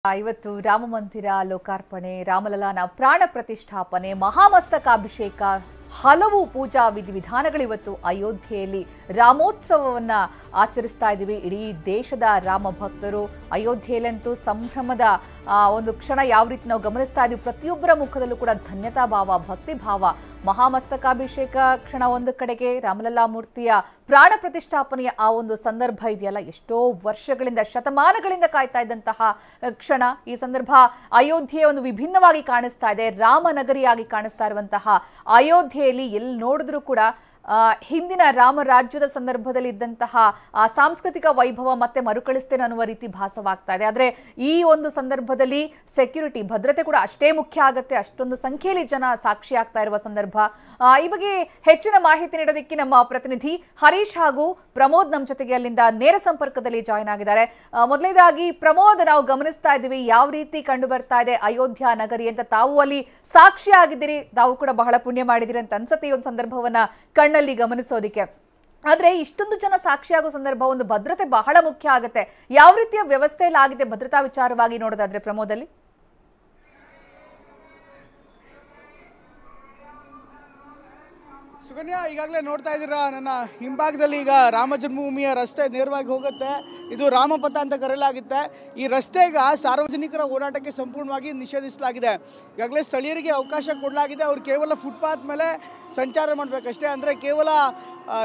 ಇವತ್ತು ರಾಮ ಮಂದಿರ ಲೋಕಾರ್ಪಣೆ, ರಾಮಲಲ್ಲಾನ ಪ್ರಾಣ ಪ್ರತಿಷ್ಠಾಪನೆ, ಮಹಾಮಸ್ತಕಾಭಿಷೇಕ, ಹಲವು ಪೂಜಾ ವಿಧಿವಿಧಾನಗಳು ಇವತ್ತು ಅಯೋಧ್ಯೆಯಲ್ಲಿ ರಾಮೋತ್ಸವವನ್ನ ಆಚರಿಸ್ತಾ ಇದ್ದೀವಿ. ಇಡೀ ದೇಶದ ರಾಮ ಭಕ್ತರು ಅಯೋಧ್ಯೆಯಲ್ಲಂತೂ ಸಂಭ್ರಮದ ಒಂದು ಕ್ಷಣ ಯಾವ ರೀತಿ ನಾವು ಗಮನಿಸ್ತಾ ಇದ್ದೀವಿ. ಪ್ರತಿಯೊಬ್ಬರ ಮುಖದಲ್ಲೂ ಕೂಡ ಧನ್ಯತಾ ಭಾವ, ಭಕ್ತಿ ಭಾವ. ಮಹಾಮಸ್ತಕಾಭಿಷೇಕ ಕ್ಷಣ ಒಂದು ಕಡೆಗೆ, ರಾಮಲಲ್ಲಾ ಮೂರ್ತಿಯ ಪ್ರಾಣ ಪ್ರತಿಷ್ಠಾಪನೆಯ ಆ ಒಂದು ಸಂದರ್ಭ ಇದೆಯಲ್ಲ, ಎಷ್ಟೋ ವರ್ಷಗಳಿಂದ, ಶತಮಾನಗಳಿಂದ ಕಾಯ್ತಾ ಇದ್ದಂತಹ ಕ್ಷಣ. ಈ ಸಂದರ್ಭ ಅಯೋಧ್ಯೆ ಒಂದು ವಿಭಿನ್ನವಾಗಿ ಕಾಣಿಸ್ತಾ ಇದೆ, ರಾಮನಗರಿಯಾಗಿ ಕಾಣಿಸ್ತಾ ಇರುವಂತಹ ಅಯೋಧ್ಯೆಯಲ್ಲಿ ಎಲ್ಲಿ ನೋಡಿದ್ರೂ ಕೂಡ ಹಿಂದಿನ ರಾಮ ರಾಜ್ಯದ ಸಂದರ್ಭದಲ್ಲಿ ಇದ್ದಂತಹ ಸಾಂಸ್ಕೃತಿಕ ವೈಭವ ಮತ್ತೆ ಮರುಕಳಿಸ್ತೇನೆ ಅನ್ನುವ ರೀತಿ ಭಾಸವಾಗ್ತಾ ಇದೆ. ಆದರೆ ಈ ಒಂದು ಸಂದರ್ಭದಲ್ಲಿ ಸೆಕ್ಯೂರಿಟಿ, ಭದ್ರತೆ ಕೂಡ ಅಷ್ಟೇ ಮುಖ್ಯ ಆಗುತ್ತೆ. ಅಷ್ಟೊಂದು ಸಂಖ್ಯೆಯಲ್ಲಿ ಜನ ಸಾಕ್ಷಿಯಾಗ್ತಾ ಇರುವ ಸಂದರ್ಭ. ಈ ಬಗ್ಗೆ ಹೆಚ್ಚಿನ ಮಾಹಿತಿ ನೀಡೋದಕ್ಕೆ ನಮ್ಮ ಪ್ರತಿನಿಧಿ ಹರೀಶ್ ಹಾಗೂ ಪ್ರಮೋದ್ ನಮ್ಮ ಜೊತೆಗೆ ಅಲ್ಲಿಂದ ನೇರ ಸಂಪರ್ಕದಲ್ಲಿ ಜಾಯ್ನ್ ಆಗಿದ್ದಾರೆ. ಮೊದಲನೇದಾಗಿ ಪ್ರಮೋದ್, ನಾವು ಗಮನಿಸ್ತಾ ಇದ್ದೀವಿ ಯಾವ ರೀತಿ ಕಂಡು ಬರ್ತಾ ಇದೆ ಅಯೋಧ್ಯ ನಗರಿ ಅಂತ. ತಾವು ಅಲ್ಲಿ ಸಾಕ್ಷಿ ಆಗಿದ್ದೀರಿ, ತಾವು ಕೂಡ ಬಹಳ ಪುಣ್ಯ ಮಾಡಿದಿರಿ ಅಂತ ಅನ್ಸುತ್ತೆ ಈ ಒಂದು ಸಂದರ್ಭವನ್ನ ಕಣ್ಣಲ್ಲಿ ಗಮನಿಸೋದಿಕ್ಕೆ. ಆದ್ರೆ ಇಷ್ಟೊಂದು ಜನ ಸಾಕ್ಷಿಯಾಗೋ ಸಂದರ್ಭ, ಒಂದು ಭದ್ರತೆ ಬಹಳ ಮುಖ್ಯ ಆಗುತ್ತೆ. ಯಾವ ರೀತಿಯ ವ್ಯವಸ್ಥೆಯಲ್ಲಿ ಆಗಿದೆ ಭದ್ರತಾ ವಿಚಾರವಾಗಿ ನೋಡೋದಾದ್ರೆ ಪ್ರಮೋದಲ್ಲಿ? ಸುಕನ್ಯಾ, ಈಗಾಗಲೇ ನೋಡ್ತಾ ಇದ್ದೀರಾ ನನ್ನ ಹಿಂಭಾಗದಲ್ಲಿ ಈಗ ರಾಮ ಜನ್ಮಭೂಮಿಯ ರಸ್ತೆ ನೇರವಾಗಿ ಹೋಗುತ್ತೆ. ಇದು ರಾಮಪಥ ಅಂತ ಕರೆಯಲಾಗುತ್ತೆ. ಈ ರಸ್ತೆಗ ಸಾರ್ವಜನಿಕರ ಓಡಾಟಕ್ಕೆ ಸಂಪೂರ್ಣವಾಗಿ ನಿಷೇಧಿಸಲಾಗಿದೆ. ಈಗಾಗಲೇ ಸ್ಥಳೀಯರಿಗೆ ಅವಕಾಶ ಕೊಡಲಾಗಿದೆ. ಅವರು ಕೇವಲ ಫುಟ್ಪಾತ್ ಮೇಲೆ ಸಂಚಾರ ಮಾಡಬೇಕಷ್ಟೇ, ಅಂದರೆ ಕೇವಲ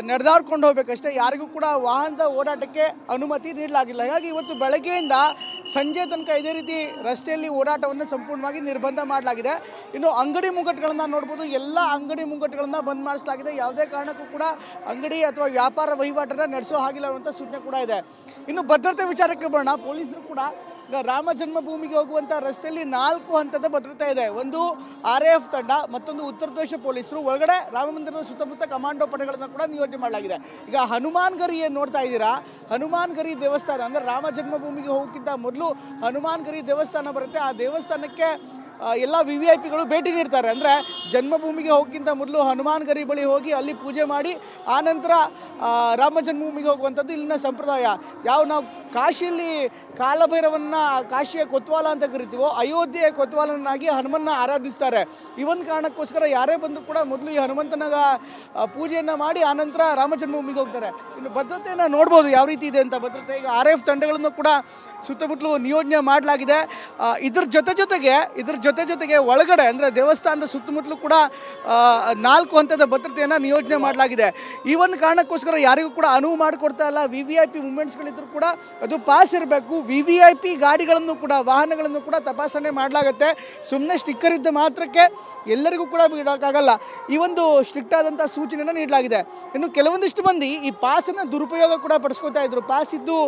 ನಡೆದಾಡ್ಕೊಂಡು ಹೋಗ್ಬೇಕಷ್ಟೇ. ಯಾರಿಗೂ ಕೂಡ ವಾಹನದ ಓಡಾಟಕ್ಕೆ ಅನುಮತಿ ನೀಡಲಾಗಿಲ್ಲ. ಹಾಗಾಗಿ ಇವತ್ತು ಬೆಳಗ್ಗೆಯಿಂದ ಸಂಜೆ ತನಕ ಇದೇ ರೀತಿ ರಸ್ತೆಯಲ್ಲಿ ಓಡಾಟವನ್ನು ಸಂಪೂರ್ಣವಾಗಿ ನಿರ್ಬಂಧ ಮಾಡಲಾಗಿದೆ. ಇನ್ನು ಅಂಗಡಿ ಮುಂಗಟ್ಟುಗಳನ್ನು ನೋಡ್ಬೋದು, ಎಲ್ಲ ಅಂಗಡಿ ಮುಂಗಟ್ಟುಗಳನ್ನು ಬಂದ್ ಮಾಡಿಸಲಾಗಿದೆ. ಯಾವುದೇ ಕಾರಣಕ್ಕೂ ಕೂಡ ಅಂಗಡಿ ಅಥವಾ ವ್ಯಾಪಾರ ವಹಿವಾಟನ್ನು ನಡೆಸೋ ಹಾಗಿಲ್ಲ ಅನ್ನುವಂಥ ಸೂಚನೆ ಕೂಡ ಇದೆ. ಇನ್ನು ಭದ್ರತೆ ವಿಚಾರಕ್ಕೆ ಬರೋಣ. ಪೊಲೀಸರು ಕೂಡ ಈಗ ರಾಮ ಜನ್ಮಭೂಮಿಗೆ ಹೋಗುವಂಥ ರಸ್ತೆಯಲ್ಲಿ 4 ಹಂತದ ಭದ್ರತೆ ಇದೆ. ಒಂದು RAF ತಂಡ, ಮತ್ತೊಂದು ಉತ್ತರ ಪ್ರದೇಶ ಪೊಲೀಸರು, ಒಳಗಡೆ ರಾಮ ಮಂದಿರದ ಸುತ್ತಮುತ್ತ ಕಮಾಂಡೋ ಪಡೆಗಳನ್ನು ಕೂಡ ನಿಯೋಜನೆ ಮಾಡಲಾಗಿದೆ. ಈಗ ಹನುಮಾನ್ ಗರಿ ಏನು ನೋಡ್ತಾ ಇದ್ದೀರಾ, ಹನುಮಾನ್ ಗರಿ ದೇವಸ್ಥಾನ, ಅಂದರೆ ರಾಮ ಜನ್ಮಭೂಮಿಗೆ ಹೋಗೋಕ್ಕಿಂತ ಮೊದಲು ಹನುಮಾನ್ ಗರಿ ದೇವಸ್ಥಾನ ಬರುತ್ತೆ. ಆ ದೇವಸ್ಥಾನಕ್ಕೆ ಎಲ್ಲ VVIPಗಳು ಭೇಟಿ ನೀಡ್ತಾರೆ. ಅಂದರೆ ಜನ್ಮಭೂಮಿಗೆ ಹೋಗೋಕ್ಕಿಂತ ಮೊದಲು ಹನುಮಾನ್ ಗರಿ ಬಳಿ ಹೋಗಿ ಅಲ್ಲಿ ಪೂಜೆ ಮಾಡಿ ಆನಂತರ ರಾಮ ಜನ್ಮಭೂಮಿಗೆ ಹೋಗುವಂಥದ್ದು ಇಲ್ಲಿನ ಸಂಪ್ರದಾಯ. ಯಾವ ನಾವು ಕಾಶಿಯಲ್ಲಿ ಕಾಲಭೈರವನ್ನ ಕಾಶಿಯ ಕೊತ್ವಾಲ ಅಂತ ಕರಿತೀವೋ, ಅಯೋಧ್ಯೆಯ ಕೊತ್ವಾಲನಾಗಿ ಹನುಮನ್ನ ಆರಾಧಿಸ್ತಾರೆ. ಈ ಒಂದು ಕಾರಣಕ್ಕೋಸ್ಕರ ಯಾರೇ ಬಂದರೂ ಕೂಡ ಮೊದಲು ಈ ಹನುಮಂತನ ಪೂಜೆಯನ್ನು ಮಾಡಿ ಆನಂತರ ರಾಮ ಜನ್ಮಭೂಮಿಗೆ ಹೋಗ್ತಾರೆ. ಇನ್ನು ಭದ್ರತೆಯನ್ನು ನೋಡ್ಬೋದು ಯಾವ ರೀತಿ ಇದೆ ಅಂತ. ಭದ್ರತೆ ಈಗ RAF ತಂಡಗಳನ್ನು ಕೂಡ ಸುತ್ತಮುತ್ತಲು ನಿಯೋಜನೆ ಮಾಡಲಾಗಿದೆ. ಇದ್ರ ಜೊತೆಗೆ ಒಳಗಡೆ ಅಂದರೆ ದೇವಸ್ಥಾನದ ಸುತ್ತಮುತ್ತಲೂ ಕೂಡ 4 ಹಂತದ ಭದ್ರತೆಯನ್ನು ನಿಯೋಜನೆ ಮಾಡಲಾಗಿದೆ. ಈ ಒಂದು ಕಾರಣಕ್ಕೋಸ್ಕರ ಯಾರಿಗೂ ಕೂಡ ಅನುವು ಮಾಡಿಕೊಡ್ತಾ ಇಲ್ಲ. VVIP ಮೂಮೆಂಟ್ಸ್ಗಳಿದ್ರೂ ಕೂಡ ಅದು ಪಾಸ್ ಇರಬೇಕು. VVIP ಗಾಡಿಗಳನ್ನು ಕೂಡ, ವಾಹನಗಳನ್ನು ಕೂಡ ತಪಾಸಣೆ ಮಾಡಲಾಗುತ್ತೆ. ಸುಮ್ಮನೆ ಸ್ಟಿಕ್ಕರ್ ಇದ್ದ ಮಾತ್ರಕ್ಕೆ ಎಲ್ಲರಿಗೂ ಕೂಡ ಬಿಡೋಕ್ಕಾಗಲ್ಲ. ಈ ಒಂದು ಸ್ಟ್ರಿಕ್ಟ್ ಆದಂಥ ಸೂಚನೆಯನ್ನು ನೀಡಲಾಗಿದೆ. ಇನ್ನು ಕೆಲವೊಂದಿಷ್ಟು ಮಂದಿ ಈ ಪಾಸನ್ನು ದುರುಪಯೋಗ ಕೂಡ ಪಡಿಸ್ಕೊತಾ ಇದ್ರು. ಪಾಸ್ ಇದ್ದು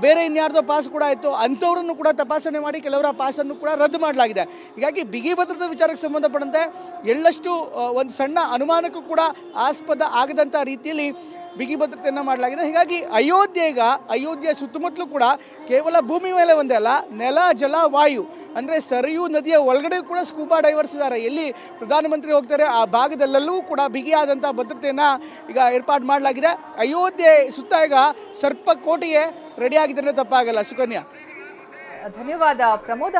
ಬೇರೆ ಇನ್ಯಾರ್ದೋ ಪಾಸ್ ಕೂಡ ಆಯಿತು, ಅಂಥವ್ರನ್ನು ಕೂಡ ತಪಾಸಣೆ ಮಾಡಿ ಕೆಲವರ ಪಾಸನ್ನು ಕೂಡ ರದ್ದು ಮಾಡಲಾಗಿದೆ. ಹೀಗಾಗಿ ಬಿಗಿ ಭದ್ರತಾ ವಿಚಾರಕ್ಕೆ ಸಂಬಂಧಪಟ್ಟಂತೆ ಎಳ್ಳಷ್ಟು ಒಂದು ಸಣ್ಣ ಅನುಮಾನಕ್ಕೂ ಕೂಡ ಆಸ್ಪದ ಆಗದಂಥ ರೀತಿಯಲ್ಲಿ ಬಿಗಿ ಭದ್ರತೆಯನ್ನು ಮಾಡಲಾಗಿದೆ. ಹೀಗಾಗಿ ಅಯೋಧ್ಯೆಯ ಸುತ್ತಮುತ್ತಲೂ ಕೂಡ ಕೇವಲ ಭೂಮಿ ಮೇಲೆ ಒಂದೇ ಅಲ್ಲ, ನೆಲ, ಜಲ, ವಾಯು, ಅಂದರೆ ಸರಿಯೂ ನದಿಯ ಒಳಗಡೆ ಕೂಡ ಸ್ಕೂಬಾ ಡೈವರ್ಸ್ ಇದ್ದಾರೆ. ಎಲ್ಲಿ ಪ್ರಧಾನಮಂತ್ರಿ ಹೋಗ್ತಾರೆ ಆ ಭಾಗದಲ್ಲೆಲ್ಲವೂ ಕೂಡ ಬಿಗಿಯಾದಂಥ ಭದ್ರತೆಯನ್ನು ಈಗ ಏರ್ಪಾಡು ಮಾಡಲಾಗಿದೆ. ಅಯೋಧ್ಯೆ ಸುತ್ತ ಈಗ ಸರ್ಪ ಕೋಟೆಗೆ ರೆಡಿಯಾಗಿದೆ ಅಂದರೆ ತಪ್ಪಾಗಲ್ಲ. ಸುಕನ್ಯಾ, ಧನ್ಯವಾದ ಪ್ರಮೋದ್.